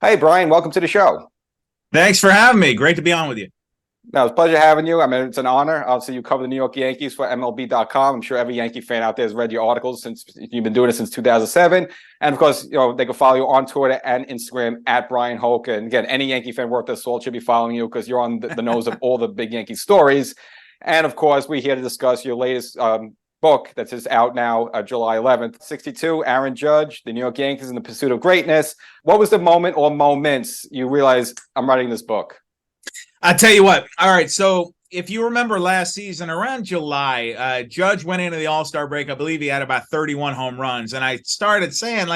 Hey, Brian, welcome to the show. Thanks for having me. Great to be on with you. No, it's a pleasure having you. I mean, it's an honor. Obviously, you cover the New York Yankees for MLB.com. I'm sure every Yankee fan out there has read your articles since you've been doing it since 2007. And of course, they can follow you on Twitter and Instagram at Bryan Hoch. And again, any Yankee fan worth their salt should be following you because you're on the nose of all the big Yankee stories. And of course, we're here to discuss your latest book that's just out now, July 11th, 62, Aaron Judge, the New York Yankees in the Pursuit of Greatness. What was the moment or moments you realized I'm writing this book? I'll tell you what. All right. So if you remember last season, around July, Judge went into the All-Star break. I believe he had about 31 home runs. And I started saying,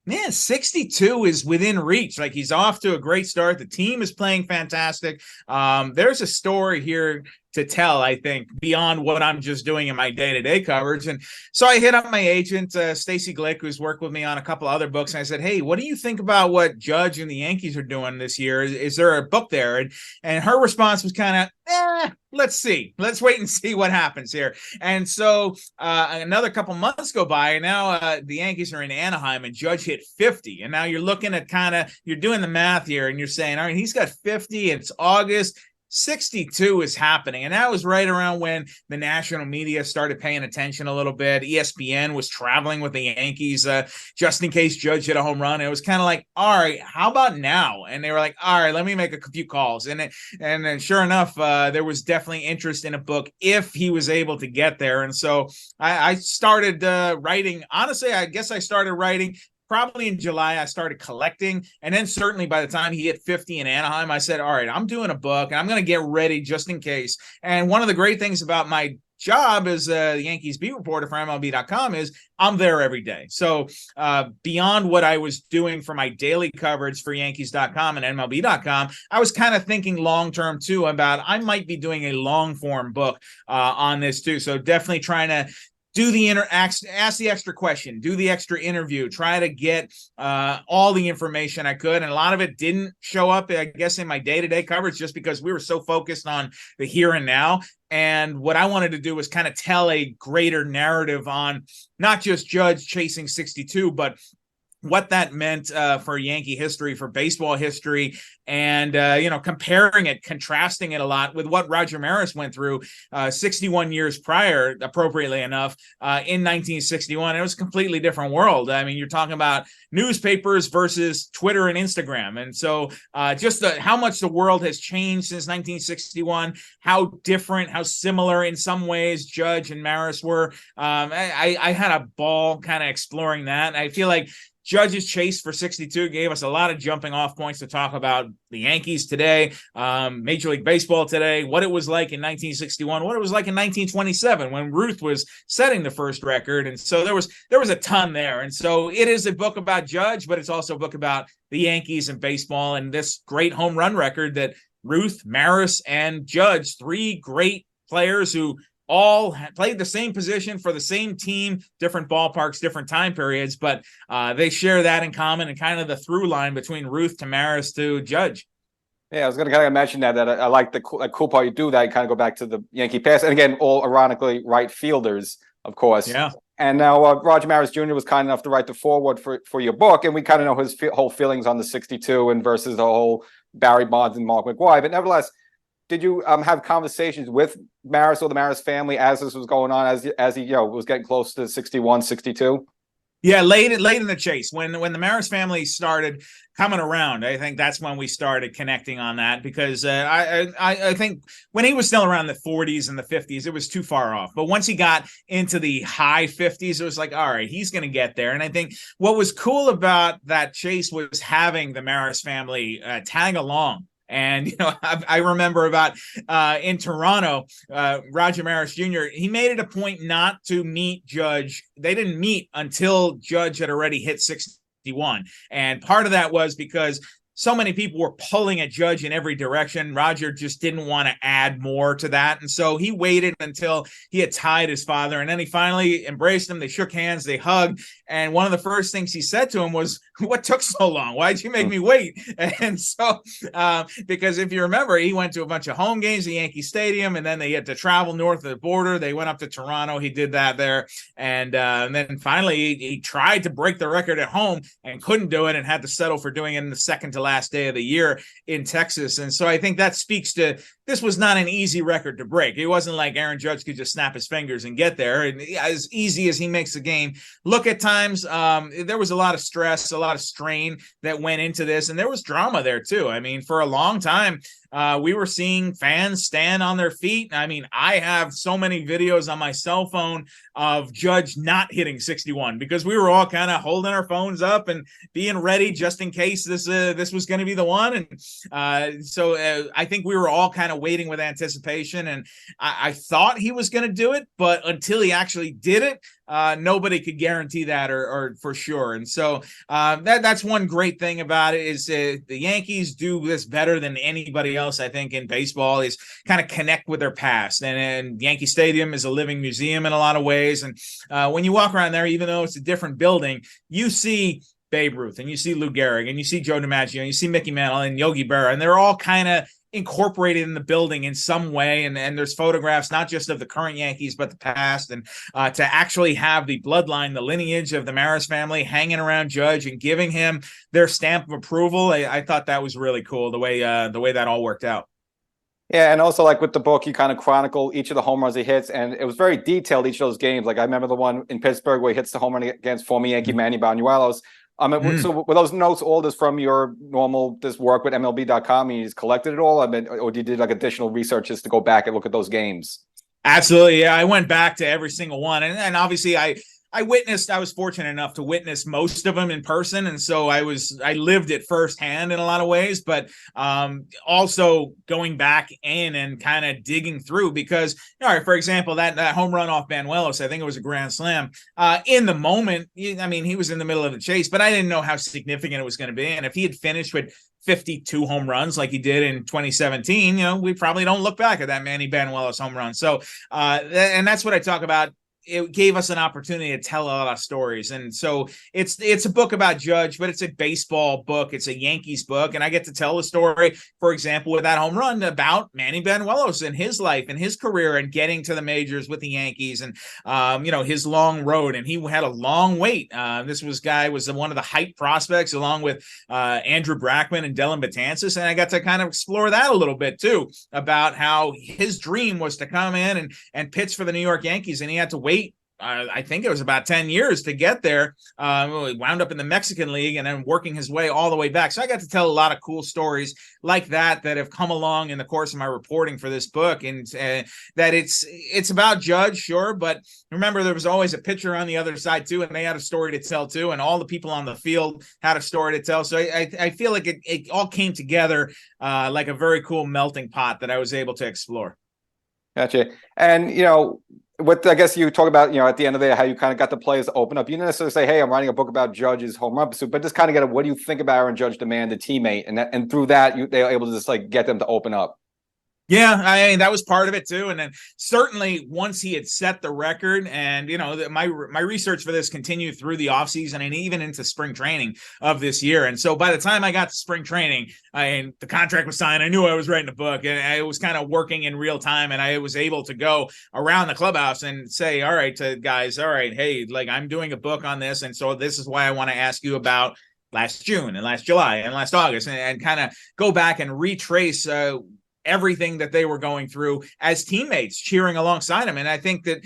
man, 62 is within reach. Like, he's off to a great start. The team is playing fantastic. There's a story here to tell, I think, beyond what I'm just doing in my day-to-day coverage. And so I hit up my agent, Stacy Glick, who's worked with me on a couple other books. And I said, hey, what do you think about what Judge and the Yankees are doing this year? Is there a book there? And her response was kind of, let's see. Let's wait and see what happens here. And so another couple months go by, and now the Yankees are in Anaheim, and Judge hit 50. And now you're looking at you're doing the math here, and you're saying, all right, he's got 50. It's August. 62 is happening. And that was right around when the national media started paying attention a little bit. ESPN was traveling with the Yankees just in case Judge hit a home run. It was kind of like, all right, how about now? And they were like, all right, let me make a few calls. And then sure enough, there was definitely interest in a book if he was able to get there. And so I started writing. Honestly, I guess I started writing probably in July. I started collecting. And then certainly by the time he hit 50 in Anaheim, I said, all right, I'm doing a book and I'm going to get ready just in case. And one of the great things about my job as the Yankees beat reporter for MLB.com is I'm there every day. So beyond what I was doing for my daily coverage for Yankees.com and MLB.com, I was kind of thinking long-term too about I might be doing a long-form book on this too. So definitely trying to do the ask the extra question, do the extra interview, try to get all the information I could. And a lot of it didn't show up, I guess, in my day-to-day coverage just because we were so focused on the here and now. And what I wanted to do was kind of tell a greater narrative on not just Judge chasing 62, but what that meant for Yankee history, for baseball history, and, comparing it, contrasting it a lot with what Roger Maris went through 61 years prior, appropriately enough, in 1961. It was a completely different world. I mean, you're talking about newspapers versus Twitter and Instagram. And so just how much the world has changed since 1961, how different, how similar in some ways Judge and Maris were. I had a ball kind of exploring that. I feel like Judge's chase for 62 gave us a lot of jumping off points to talk about the Yankees today, Major League Baseball today, what it was like in 1961, what it was like in 1927 when Ruth was setting the first record. And so there was a ton there. And so it is a book about Judge, but it's also a book about the Yankees and baseball and this great home run record that Ruth, Maris, and Judge, three great players who all played the same position for the same team, different ballparks, different time periods, but they share that in common and kind of the through line between Ruth to Maris to Judge. Yeah, I was going to kind of mention that I like the cool part you do that. You kind of go back to the Yankee past. And again, all ironically right fielders, of course. Yeah. And now Roger Maris Jr. was kind enough to write the foreword for your book. And we kind of know his whole feelings on the 62 and versus the whole Barry Bonds and Mark McGwire. But nevertheless, did you have conversations with Maris or the Maris family as this was going on, as he was getting close to 61, 62? Yeah, late in the chase, when the Maris family started coming around, I think that's when we started connecting on that, because I think when he was still around the 40s and the 50s, it was too far off. But once he got into the high 50s, it was like, all right, he's going to get there. And I think what was cool about that chase was having the Maris family tag along. And, I remember about in Toronto, Roger Maris Jr., he made it a point not to meet Judge. They didn't meet until Judge had already hit 61. And part of that was because so many people were pulling at Judge in every direction. Roger just didn't want to add more to that. And so he waited until he had tied his father. And then he finally embraced him. They shook hands, they hugged. And one of the first things he said to him was, what took so long? Why'd you make me wait? And so, because if you remember, he went to a bunch of home games at Yankee Stadium, and then they had to travel north of the border. They went up to Toronto. He did that there. And then finally, he tried to break the record at home and couldn't do it and had to settle for doing it in the second to last day of the year in Texas. And so I think that speaks to, this was not an easy record to break. It wasn't like Aaron Judge could just snap his fingers and get there. And as easy as he makes the game look at times, there was a lot of stress, a lot of strain that went into this. And there was drama there too. I mean, for a long time, we were seeing fans stand on their feet. I mean, I have so many videos on my cell phone of Judge not hitting 61 because we were all kind of holding our phones up and being ready just in case this was going to be the one. And so I think we were all kind of waiting with anticipation. And I thought he was going to do it, but until he actually did it, nobody could guarantee that or for sure. And so that's one great thing about it is the Yankees do this better than anybody else, I think, in baseball, is kind of connect with their past. And Yankee Stadium is a living museum in a lot of ways. And when you walk around there, even though it's a different building, you see Babe Ruth and you see Lou Gehrig and you see Joe DiMaggio and you see Mickey Mantle and Yogi Berra, and they're all kind of incorporated in the building in some way. And there's photographs, not just of the current Yankees, but the past. And to actually have the bloodline, the lineage of the Maris family hanging around Judge and giving him their stamp of approval, I thought that was really cool, the way that all worked out. Yeah, and also like with the book, you kind of chronicle each of the home runs he hits, and it was very detailed, each of those games. Like I remember the one in Pittsburgh where he hits the home run against former Yankee Manny Banuelos. So were those notes all just from your normal work with MLB.com? And you just collected it all? I mean, or you did like additional research just to go back and look at those games? Absolutely. Yeah, I went back to every single one. And obviously I was fortunate enough to witness most of them in person. And so I lived it firsthand in a lot of ways, but also going back in and kind of digging through because, all right, for example, that home run off Banuelos, I think it was a grand slam. In the moment, I mean, he was in the middle of the chase, but I didn't know how significant it was going to be. And if he had finished with 52 home runs like he did in 2017, we probably don't look back at that Manny Banuelos home run. So, and that's what I talk about. It gave us an opportunity to tell a lot of stories. And so it's a book about Judge, but it's a baseball book. It's a Yankees book. And I get to tell the story, for example, with that home run about Manny Banuelos and his life and his career and getting to the majors with the Yankees and, his long road. And he had a long wait. This guy was one of the hype prospects along with Andrew Brackman and Dellin Betances. And I got to kind of explore that a little bit too, about how his dream was to come in and pitch for the New York Yankees. And he had to wait. I think it was about 10 years to get there. He wound up in the Mexican League and then working his way all the way back. So I got to tell a lot of cool stories like that have come along in the course of my reporting for this book. And that it's about Judge, sure. But remember, there was always a pitcher on the other side too, and they had a story to tell too. And all the people on the field had a story to tell. So I feel like it all came together like a very cool melting pot that I was able to explore. Gotcha. And, what I guess you talk about, at the end of the day, how you kind of got the players to open up. You didn't necessarily say, hey, I'm writing a book about Judge's home run pursuit, but just kind of get what do you think about Aaron Judge demand, the teammate? And through that, they were able to just get them to open up. Yeah, I mean, that was part of it too. And then certainly once he had set the record and, my research for this continued through the offseason and even into spring training of this year. And so by the time I got to spring training and the contract was signed, I knew I was writing a book and I was kind of working in real time. And I was able to go around the clubhouse and say, all right, to guys, all right, hey, I'm doing a book on this. And so this is why I want to ask you about last June and last July and last August and kind of go back and retrace everything that they were going through as teammates cheering alongside him. And I think that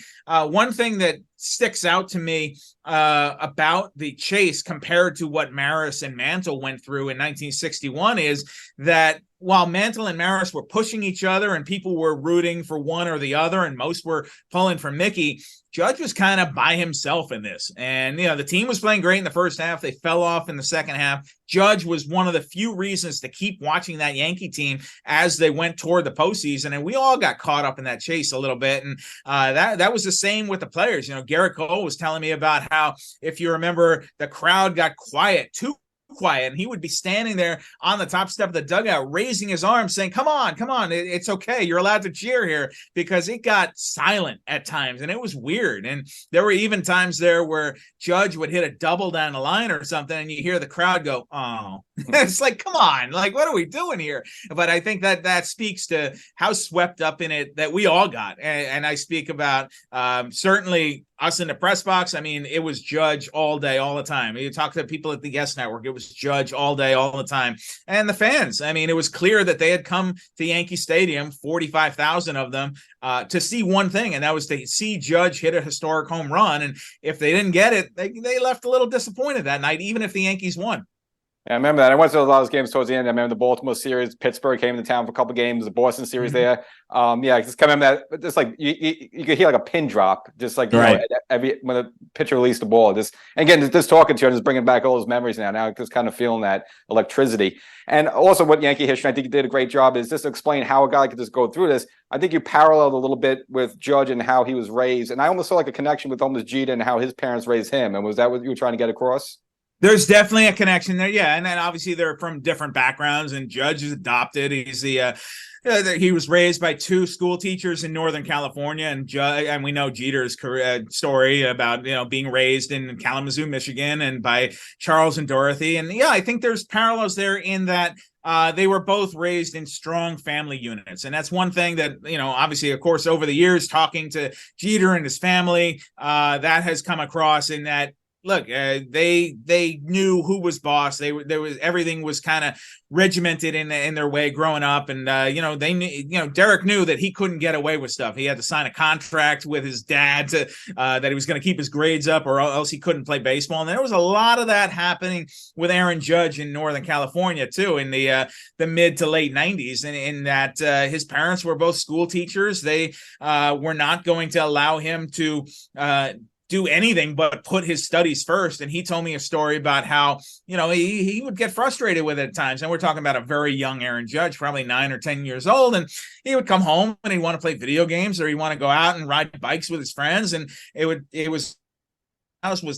one thing that sticks out to me about the chase compared to what Maris and Mantle went through in 1961 is that while Mantle and Maris were pushing each other and people were rooting for one or the other and most were pulling for Mickey, Judge was kind of by himself in this. And, the team was playing great in the first half. They fell off in the second half. Judge was one of the few reasons to keep watching that Yankee team as they went toward the postseason. And we all got caught up in that chase a little bit. And that was the same with the players. Garrett Cole was telling me about how, if you remember, the crowd got too quiet, and he would be standing there on the top step of the dugout raising his arms saying, come on, it's okay, you're allowed to cheer here, because it got silent at times and it was weird. And there were even times there where Judge would hit a double down the line or something and you hear the crowd go, oh, It's like, come on, like, what are we doing here? But I think that speaks to how swept up in it that we all got. And I speak about certainly us in the press box. I mean, it was Judge all day, all the time. You talk to people at the Yes Network, it was Judge all day, all the time. And the fans, I mean, it was clear that they had come to Yankee Stadium, 45,000 of them, to see one thing, and that was to see Judge hit a historic home run. And if they didn't get it, they left a little disappointed that night, even if the Yankees won. Yeah, I remember that. I went to a lot of those games towards the end. I remember the Baltimore series. Pittsburgh came to town for a couple of games. The Boston series there. Yeah, just kind of remember that. Just like you could hear like a pin drop, just like right. Every when the pitcher released the ball. Just again, just talking to you, I'm just bringing back all those memories now. Now, just kind of feeling that electricity. And also, what Yankee history, I think you did a great job, is just to explain how a guy could just go through this. I think you paralleled a little bit with Judge and how he was raised, and I almost saw like a connection with almost Jeter and how his parents raised him. And was that what you were trying to get across? There's definitely a connection there, yeah, and then obviously they're from different backgrounds. And Judge is adopted. He's he was raised by two school teachers in Northern California, and we know Jeter's career story about being raised in Kalamazoo, Michigan, and by Charles and Dorothy. And yeah, I think there's parallels there in that they were both raised in strong family units. And that's one thing that, obviously, of course, over the years, talking to Jeter and his family, that has come across in that. Look, they knew who was boss. Everything was kind of regimented in their way growing up, and they knew, Derek knew that he couldn't get away with stuff. He had to sign a contract with his dad to that he was going to keep his grades up, or else he couldn't play baseball. And there was a lot of that happening with Aaron Judge in Northern California too, in the mid to late '90s, and in that his parents were both school teachers. They were not going to allow him to do anything but put his studies first. And he told me a story about how, he would get frustrated with it at times. And we're talking about a very young Aaron Judge, probably 9 or 10 years old. And he would come home and he'd want to play video games, or he'd want to go out and ride bikes with his friends. And it was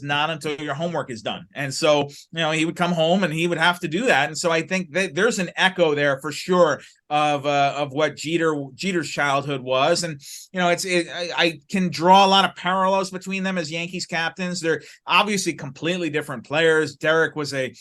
not until your homework is done. And so, he would come home and he would have to do that. And so I think that there's an echo there for sure of what Jeter's childhood was. And, I can draw a lot of parallels between them as Yankees captains. They're obviously completely different players. Derek was a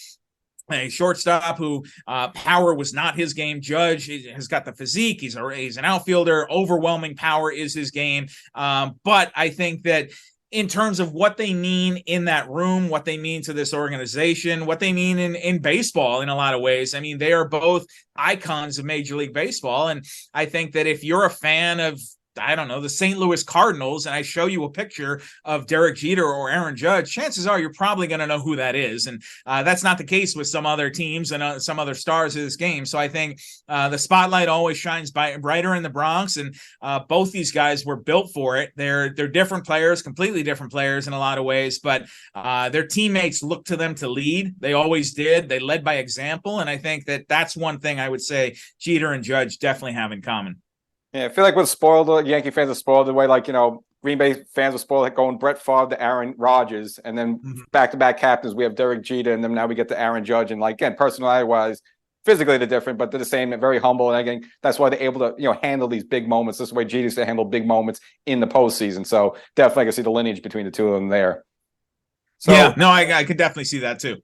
shortstop who power was not his game. Judge has got the physique. He's an outfielder. Overwhelming power is his game. But I think that in terms of what they mean in that room, what they mean to this organization, what they mean in baseball in a lot of ways. I mean, they are both icons of Major League Baseball. And I think that if you're a fan of, I don't know, the St. Louis Cardinals, and I show you a picture of Derek Jeter or Aaron Judge, chances are you're probably going to know who that is. And that's not the case with some other teams and some other stars of this game. So I think the spotlight always shines brighter in the Bronx, and both these guys were built for it. They're different players, completely different players in a lot of ways, but their teammates looked to them to lead. They always did. They led by example. And I think that that's one thing I would say Jeter and Judge definitely have in common. Yeah, I feel like we're spoiled. Yankee fans are spoiled the way, Green Bay fans are spoiled, like going Brett Favre to Aaron Rodgers, and then back-to-back captains. We have Derek Jeter, and then now we get to Aaron Judge. And again, personality-wise, physically they're different, but they're the same. They're very humble, and again, that's why they're able to handle these big moments. This is the way Jeter used to handle big moments in the postseason. So definitely, I can see the lineage between the two of them there. So, yeah, no, I could definitely see that too.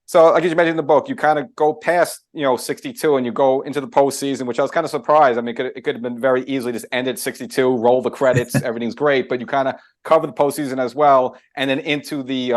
So, like you mentioned in the book, you kind of go past, 62 and you go into the postseason, which I was kind of surprised. I mean, it could have been very easily just ended 62, roll the credits, everything's great, but you kind of cover the postseason as well. And then into the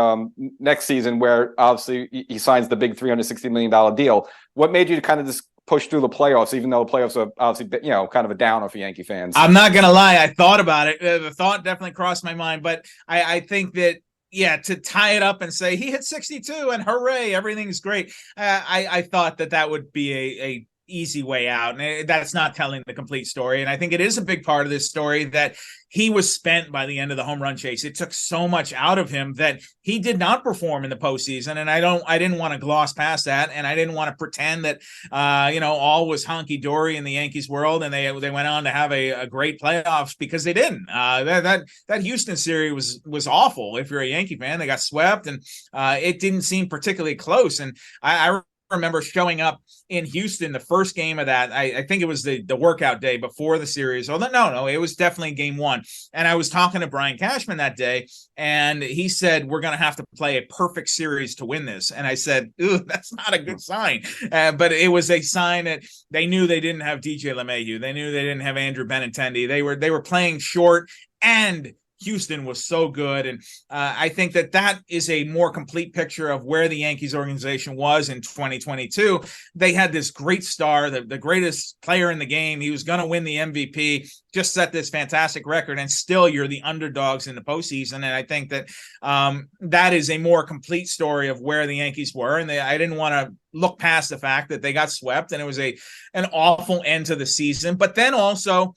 next season where obviously he signs the big $360 million deal. What made you kind of just push through the playoffs, even though the playoffs are obviously, kind of a downer for Yankee fans? I'm not going to lie. I thought about it. The thought definitely crossed my mind, but I think that, yeah, to tie it up and say he hit 62 and hooray, everything's great. I thought that would be a easy way out. And that's not telling the complete story. And I think it is a big part of this story that he was spent by the end of the home run chase. It took so much out of him that he did not perform in the postseason. And I didn't want to gloss past that. And I didn't want to pretend that, all was honky dory in the Yankees world. And they went on to have a great playoffs, because they didn't. That Houston series was awful. If you're a Yankee fan, they got swept, and it didn't seem particularly close. And I remember showing up in Houston the first game of that. I think it was the workout day before the series. Oh, no, it was definitely game one. And I was talking to Brian Cashman that day, and he said, we're going to have to play a perfect series to win this. And I said, ooh, that's not a good sign. But it was a sign that they knew they didn't have DJ LeMahieu. They knew they didn't have Andrew Benintendi. They were playing short, and Houston was so good. And I think that is a more complete picture of where the Yankees organization was in 2022. They had this great star, the greatest player in the game. He was going to win the MVP, just set this fantastic record, and still you're the underdogs in the postseason. And I think that that is a more complete story of where the Yankees were. And I didn't want to look past the fact that they got swept, and it was an awful end to the season. But then also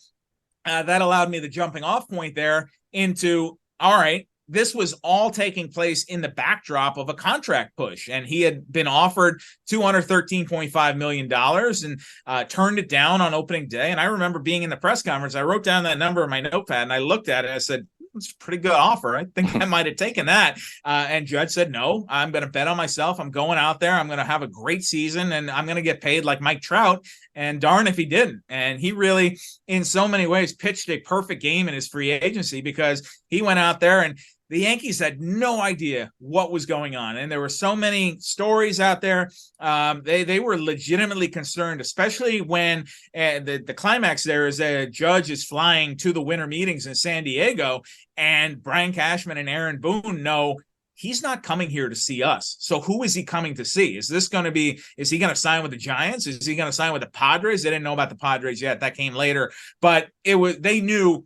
that allowed me the jumping off point there into, all right, this was all taking place in the backdrop of a contract push. And he had been offered $213.5 million and turned it down on opening day. And I remember being in the press conference, I wrote down that number in my notepad and I looked at it and I said, it's a pretty good offer. I think I might have taken that. And Judge said, no, I'm going to bet on myself. I'm going out there. I'm going to have a great season, and I'm going to get paid like Mike Trout. And darn if he didn't. And he really, in so many ways, pitched a perfect game in his free agency, because he went out there and the Yankees had no idea what was going on. And there were so many stories out there. They were legitimately concerned, especially when the climax there is that Judge is flying to the winter meetings in San Diego, and Brian Cashman and Aaron Boone know he's not coming here to see us. So who is he coming to see? Is he going to sign with the Giants? Is he going to sign with the Padres? They didn't know about the Padres yet. That came later. But they knew,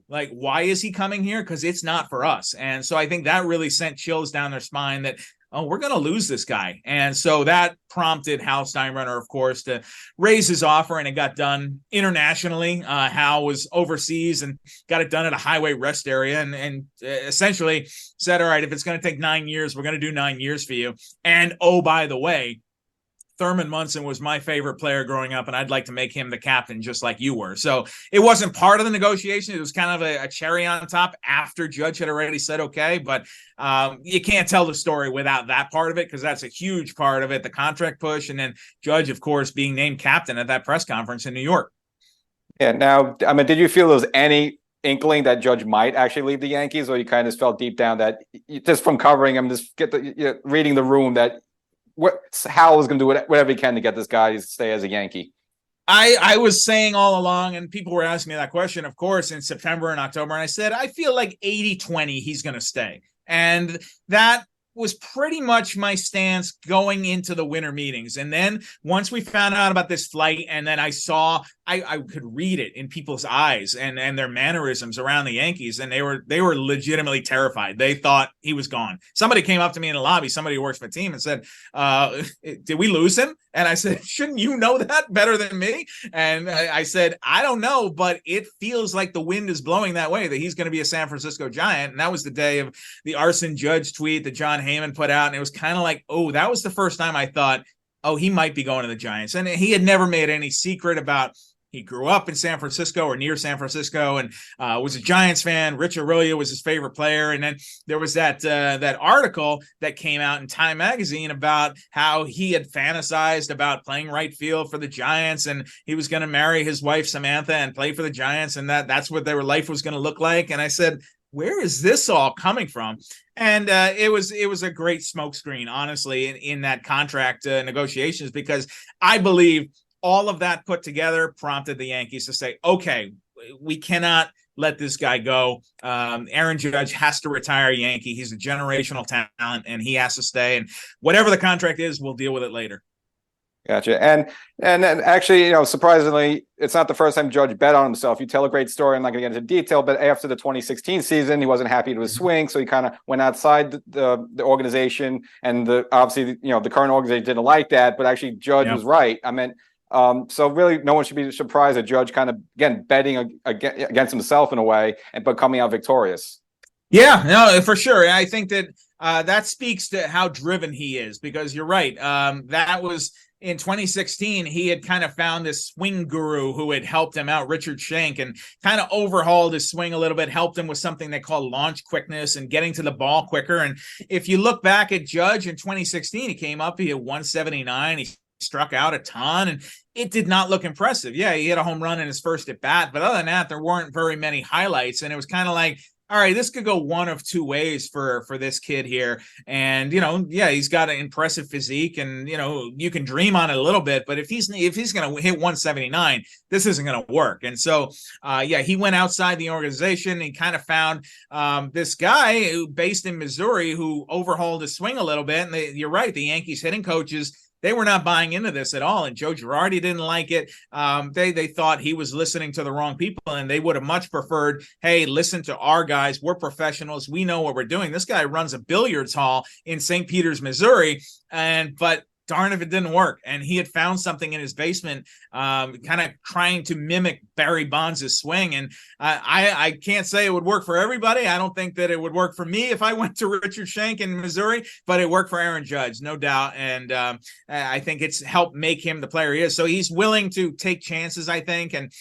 like, why is he coming here? Because it's not for us. And so I think that really sent chills down their spine that, we're going to lose this guy. And so that prompted Hal Steinbrenner, of course, to raise his offer, and it got done internationally. Hal was overseas and got it done at a highway rest area, and essentially said, all right, if it's going to take 9 years, we're going to do 9 years for you. And oh, by the way, Thurman Munson was my favorite player growing up, and I'd like to make him the captain just like you were. So it wasn't part of the negotiation. It was kind of a cherry on top after Judge had already said okay. But you can't tell the story without that part of it, because that's a huge part of it, the contract push, and then Judge, of course, being named captain at that press conference in New York. Yeah. Now, I mean, did you feel there was any inkling that Judge might actually leave the Yankees, or you kind of felt deep down that just from covering him, just reading the room, that Hal is going to do whatever he can to get this guy to stay as a Yankee? I was saying all along, and people were asking me that question, of course, in September and October, and I said, I feel like 80-20 he's going to stay. And that was pretty much my stance going into the winter meetings. And then once we found out about this flight, and then I saw, I could read it in people's eyes and their mannerisms around the Yankees, and they were legitimately terrified. They thought he was gone. Somebody came up to me in the lobby, somebody who works for the team, and said, did we lose him? And I said, shouldn't you know that better than me? And I said, I don't know, but it feels like the wind is blowing that way, that he's going to be a San Francisco Giant. And that was the day of the arson Judge tweet that John Heyman put out. And it was kind of like, that was the first time I thought, he might be going to the Giants. And he had never made any secret about, he grew up in San Francisco or near San Francisco, and was a Giants fan. Rich Aurelio was his favorite player. And then there was that article that came out in Time magazine about how he had fantasized about playing right field for the Giants, and he was going to marry his wife Samantha and play for the Giants, and that's what their life was going to look like. And I said, where is this all coming from? And it was a great smokescreen, honestly, in that contract negotiations, because I believe all of that put together prompted the Yankees to say, okay, we cannot let this guy go. Aaron Judge has to retire Yankee. He's a generational talent, and he has to stay. And whatever the contract is, we'll deal with it later. Gotcha. And then actually, surprisingly, it's not the first time Judge bet on himself. You tell a great story. I'm not going to get into detail, but after the 2016 season, he wasn't happy to his swing, so he kind of went outside the organization, and obviously, the current organization didn't like that. But actually, Judge was right. I mean, so really, no one should be surprised that Judge kind of, again, betting against himself in a way, but coming out victorious. Yeah, no, for sure. I think that that speaks to how driven he is, because you're right. That was in 2016, he had kind of found this swing guru who had helped him out, Richard Shank, and kind of overhauled his swing a little bit, helped him with something they call launch quickness and getting to the ball quicker. And if you look back at Judge in 2016, he came up, he had 179, he struck out a ton, and it did not look impressive. Yeah, he hit a home run in his first at bat, but other than that, there weren't very many highlights. And it was kind of like, all right, this could go one of two ways for this kid here. And, yeah, he's got an impressive physique, and, you can dream on it a little bit, but if he's going to hit 179, this isn't going to work. And so, yeah, he went outside the organization and kind of found this guy who based in Missouri who overhauled his swing a little bit. And you're right, the Yankees hitting coaches, they were not buying into this at all. And Joe Girardi didn't like it. They thought he was listening to the wrong people, and they would have much preferred, hey, listen to our guys. We're professionals. We know what we're doing. This guy runs a billiards hall in St. Peters, Missouri. But darn if it didn't work. And he had found something in his basement, kind of trying to mimic Barry Bonds' swing. And I can't say it would work for everybody. I don't think that it would work for me if I went to Richard Shank in Missouri, but it worked for Aaron Judge, no doubt. And I think it's helped make him the player he is. So he's willing to take chances, I think. And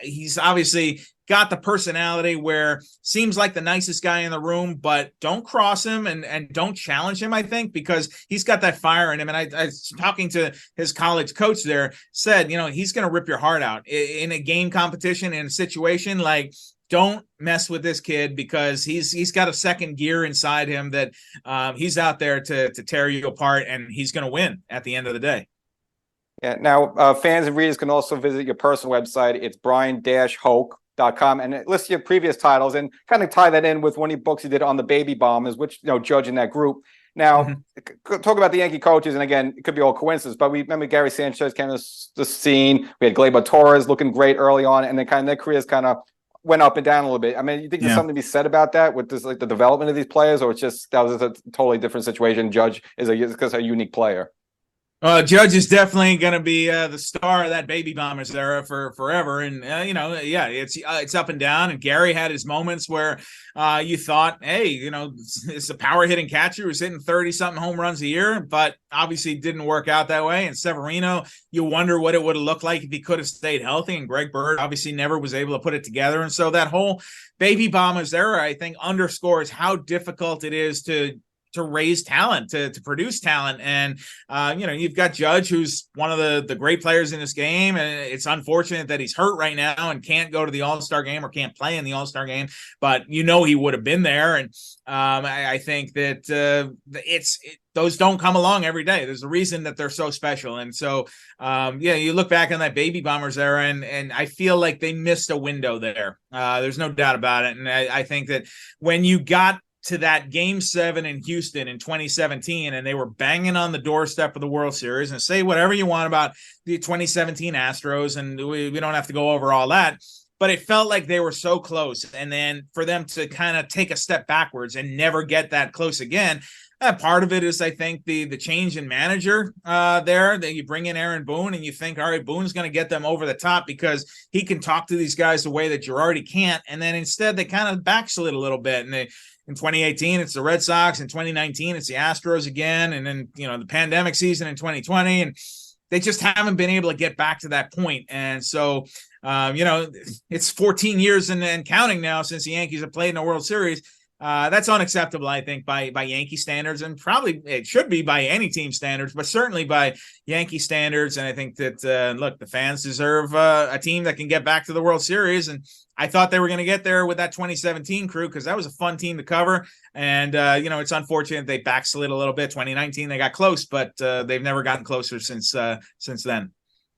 he's obviously got the personality where seems like the nicest guy in the room, but don't cross him and don't challenge him, I think, because he's got that fire in him. And I was talking to his college coach there, said, he's going to rip your heart out in a game competition, in a situation. Like, don't mess with this kid, because he's got a second gear inside him that he's out there to tear you apart, and he's going to win at the end of the day. Yeah. Now, fans and readers can also visit your personal website. It's Bryan-Hoch.com, and it lists your previous titles and kind of tie that in with one of your books you did on the baby bombers, which, Judge in that group. Now, talk about the Yankee coaches, and again, it could be all coincidence, but we remember Gary Sanchez came to the scene. We had Gleyber Torres looking great early on, and then kind of their careers kind of went up and down a little bit. I mean, you think there's something to be said about that with this, like the development of these players, or it's just that was a totally different situation? Judge is a unique player. Judge is definitely going to be the star of that baby bombers era for forever. And, it's up and down. And Gary had his moments where you thought, hey, it's a power hitting catcher who's hitting 30-something home runs a year, but obviously didn't work out that way. And Severino, you wonder what it would have looked like if he could have stayed healthy. And Greg Bird obviously never was able to put it together. And so that whole baby bombers era, I think, underscores how difficult it is to raise talent, to produce talent. And, you've got Judge, who's one of the great players in this game. And it's unfortunate that he's hurt right now and can't go to the All-Star game or can't play in the All-Star game, but he would have been there. And I think that those don't come along every day. There's a reason that they're so special. And so, you look back on that baby bombers era, and I feel like they missed a window there. There's no doubt about it. And I think that when you got to that Game 7 in Houston in 2017, and they were banging on the doorstep of the World Series, and say whatever you want about the 2017 Astros, and we don't have to go over all that, but it felt like they were so close. And then for them to kind of take a step backwards and never get that close again, part of it is, I think, the change in manager there, that you bring in Aaron Boone, and you think, all right, Boone's going to get them over the top because he can talk to these guys the way that Girardi can't. And then instead they kind of backslid a little bit, and in 2018, it's the Red Sox. In 2019, it's the Astros again. And then, the pandemic season in 2020. And they just haven't been able to get back to that point. And so, it's 14 years and counting now since the Yankees have played in a World Series. That's unacceptable, I think, by Yankee standards, and probably it should be by any team standards, but certainly by Yankee standards. And I think that, the fans deserve a team that can get back to the World Series. And I thought they were going to get there with that 2017 crew, because that was a fun team to cover. And, it's unfortunate they backslid a little bit. 2019, they got close, but they've never gotten closer since then.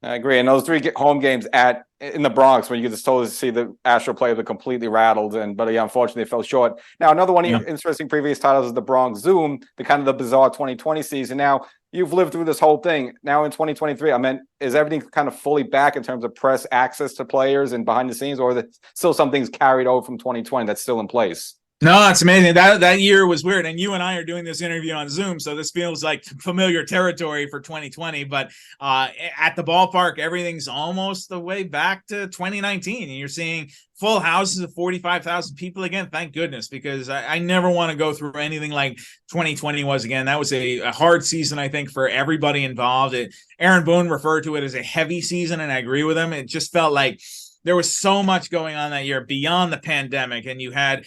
I agree. And those 3 home games in the Bronx, when you just totally see the Astro players were completely rattled, but unfortunately, they fell short. Now, another one of your interesting previous titles is the Bronx Zoom, the bizarre 2020 season. Now, you've lived through this whole thing. Now in 2023, is everything kind of fully back in terms of press access to players and behind the scenes, or are there still some things carried over from 2020 that's still in place? No, it's amazing. That year was weird. And you and I are doing this interview on Zoom, so this feels like familiar territory for 2020. But at the ballpark, everything's almost the way back to 2019. And you're seeing full houses of 45,000 people again. Thank goodness, because I never want to go through anything like 2020 was again. That was a hard season, I think, for everybody involved. Aaron Boone referred to it as a heavy season, and I agree with him. It just felt like there was so much going on that year beyond the pandemic, and you had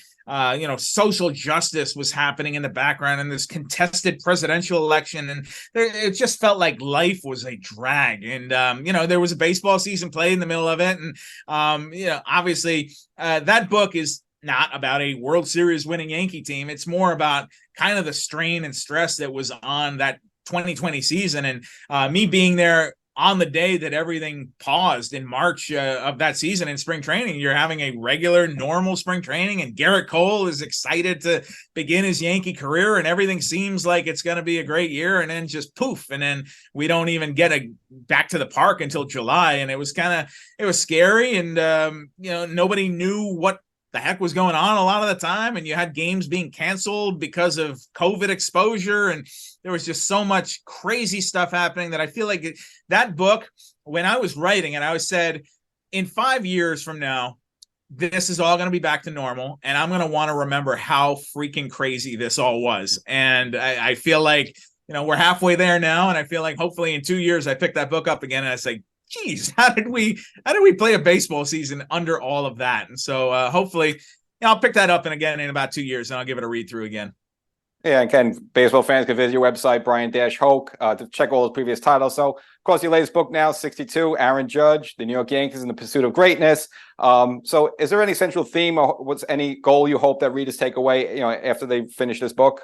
social justice was happening in the background, and this contested presidential election, and it just felt like life was a drag. And there was a baseball season played in the middle of it, and obviously that book is not about a World Series winning Yankee team. It's more about kind of the strain and stress that was on that 2020 season, and me being there on the day that everything paused in March of that season in spring training. You're having a regular, normal spring training, and Garrett Cole is excited to begin his Yankee career, and everything seems like it's going to be a great year, and then just poof, and then we don't even get back to the park until July, and it was scary, and nobody knew what the heck was going on a lot of the time, and you had games being canceled because of COVID exposure, and there was just so much crazy stuff happening that I feel like that book, when I was writing it, I said, in 5 years from now, this is all going to be back to normal, and I'm going to want to remember how freaking crazy this all was. And I feel like, we're halfway there now, and I feel like hopefully in 2 years I pick that book up again and I say, geez, how did we play a baseball season under all of that? And so hopefully I'll pick that up again in about 2 years, and I'll give it a read through again. Yeah, and Ken, baseball fans can visit your website, Bryan-Hoch, to check all his previous titles. So, of course, your latest book now, 62, Aaron Judge, the New York Yankees in the Pursuit of Greatness. So is there any central theme, or what's any goal you hope that readers take away, after they finish this book?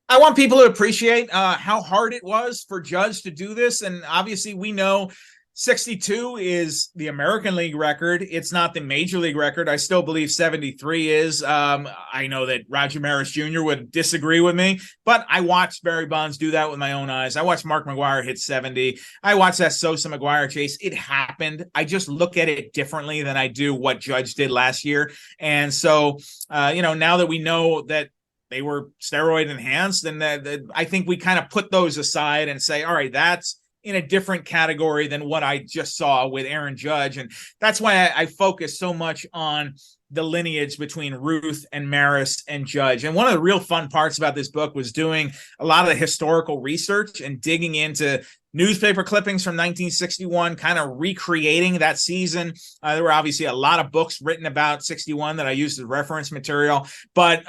I want people to appreciate how hard it was for Judge to do this. And obviously we know 62 is the American League record. It's not the Major League record. I still believe 73 is. I know that Roger Maris Jr. would disagree with me, but I watched Barry Bonds do that with my own eyes. I watched Mark McGwire hit 70. I watched that Sosa McGwire chase. It happened. I just look at it differently than I do what Judge did last year. And so, now that we know that they were steroid enhanced, and I think we kind of put those aside and say, all right, that's in a different category than what I just saw with Aaron Judge. And that's why I focus so much on the lineage between Ruth and Maris and Judge. And one of the real fun parts about this book was doing a lot of the historical research and digging into newspaper clippings from 1961, kind of recreating that season. There were obviously a lot of books written about 61 that I used as reference material, but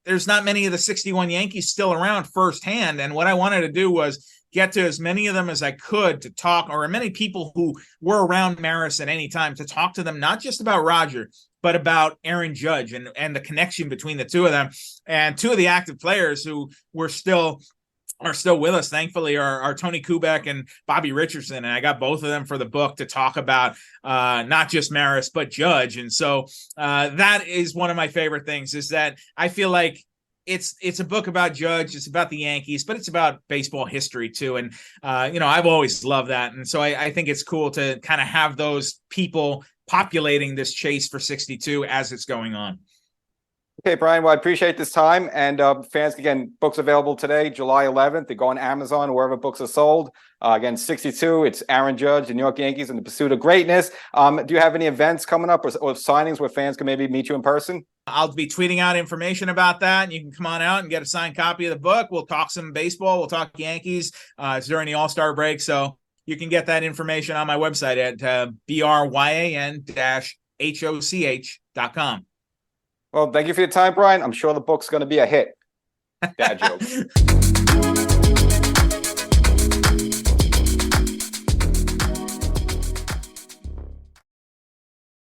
there's not many of the 61 Yankees still around firsthand. And what I wanted to do was get to as many of them as I could to talk, or many people who were around Maris at any time, to talk to them, not just about Roger, but about Aaron Judge and the connection between the two of them. And two of the active players who are still with us, thankfully, are Tony Kubek and Bobby Richardson. And I got both of them for the book to talk about not just Maris, but Judge. And so that is one of my favorite things, is that I feel like it's a book about Judge, it's about the Yankees, but it's about baseball history too. And, I've always loved that. And so I think it's cool to kind of have those people populating this chase for 62 as it's going on. Okay, Brian, well, I appreciate this time. And fans, again, books available today, July 11th. They go on Amazon or wherever books are sold. Again, 62, it's Aaron Judge, the New York Yankees in the Pursuit of Greatness. Do you have any events coming up or signings where fans can maybe meet you in person? I'll be tweeting out information about that, and you can come on out and get a signed copy of the book. We'll talk some baseball. We'll talk Yankees. It's during the All-Star break, so you can get that information on my website at bryan-hoch.com. Well, thank you for your time, Brian. I'm sure the book's going to be a hit. Dad joke.